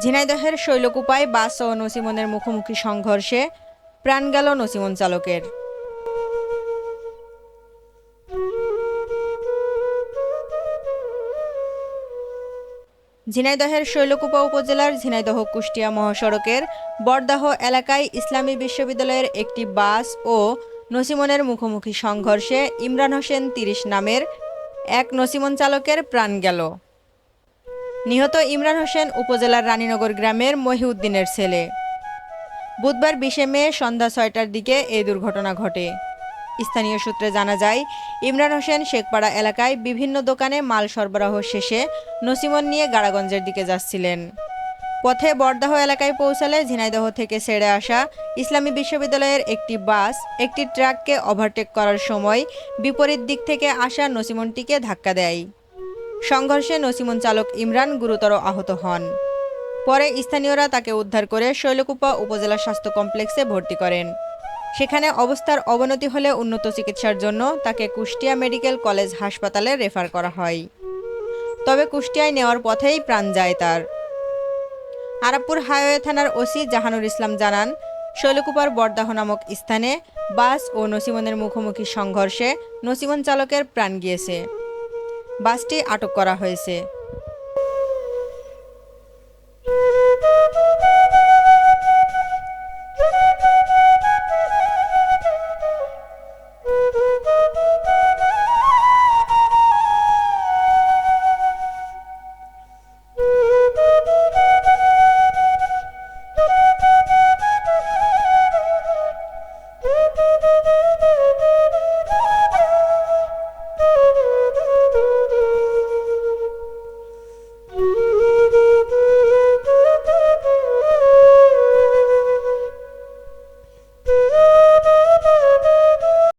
ঝিনাইদহের শৈলকুপায় বাস ও নছিমনের মুখোমুখি সংঘর্ষে প্রাণ গেল নছিমন চালকের। ঝিনাইদহের শৈলকুপা উপজেলার ঝিনাইদহ-কুষ্টিয়া মহাসড়কের বরদাহ এলাকায় ইসলামী বিশ্ববিদ্যালয়ের একটি বাস ও নছিমনের মুখোমুখি সংঘর্ষে ইমরান হোসেন ৩০ নামের এক নছিমন চালকের প্রাণ গেল। নিহত ইমরান হোসেন উপজেলার রানীনগর গ্রামের মহিউদ্দিনের ছেলে। বুধবার ২০ মে সন্ধ্যা ৬টার দিকে এই দুর্ঘটনা ঘটে। স্থানীয় সূত্রে জানা যায়, ইমরান হোসেন শেখপাড়া এলাকায় বিভিন্ন দোকানে মাল সরবরাহ শেষে নছিমন নিয়ে গাড়াগঞ্জের দিকে যাচ্ছিলেন। পথে বরদাহ এলাকায় পৌঁছালে ঝিনাইদহ থেকে ছেড়ে আসা ইসলামী বিশ্ববিদ্যালয়ের একটি বাস একটি ট্রাককে ওভারটেক করার সময় বিপরীত দিক থেকে আসা নছিমনটিকে ধাক্কা দেয়। সংঘর্ষে নছিমন চালক ইমরান গুরুতর আহত হন। পরে স্থানীয়রা তাকে উদ্ধার করে শৈলকুপা উপজেলা স্বাস্থ্য কমপ্লেক্সে ভর্তি করেন। সেখানে অবস্থার অবনতি হলে উন্নত চিকিৎসার জন্য তাকে কুষ্টিয়া মেডিকেল কলেজ হাসপাতালে রেফার করা হয়। তবে কুষ্টিয়ায় নেওয়ার পথেই প্রাণ যায় তার। আরাপপুর হাইওয়ে থানার ওসি জাহানুর ইসলাম জানান, শৈলকুপার বরদাহ নামক স্থানে বাস ও নছিমনের মুখোমুখি সংঘর্ষে নছিমন চালকের প্রাণ গিয়েছে। বাসটি আটক করা হয়েছে।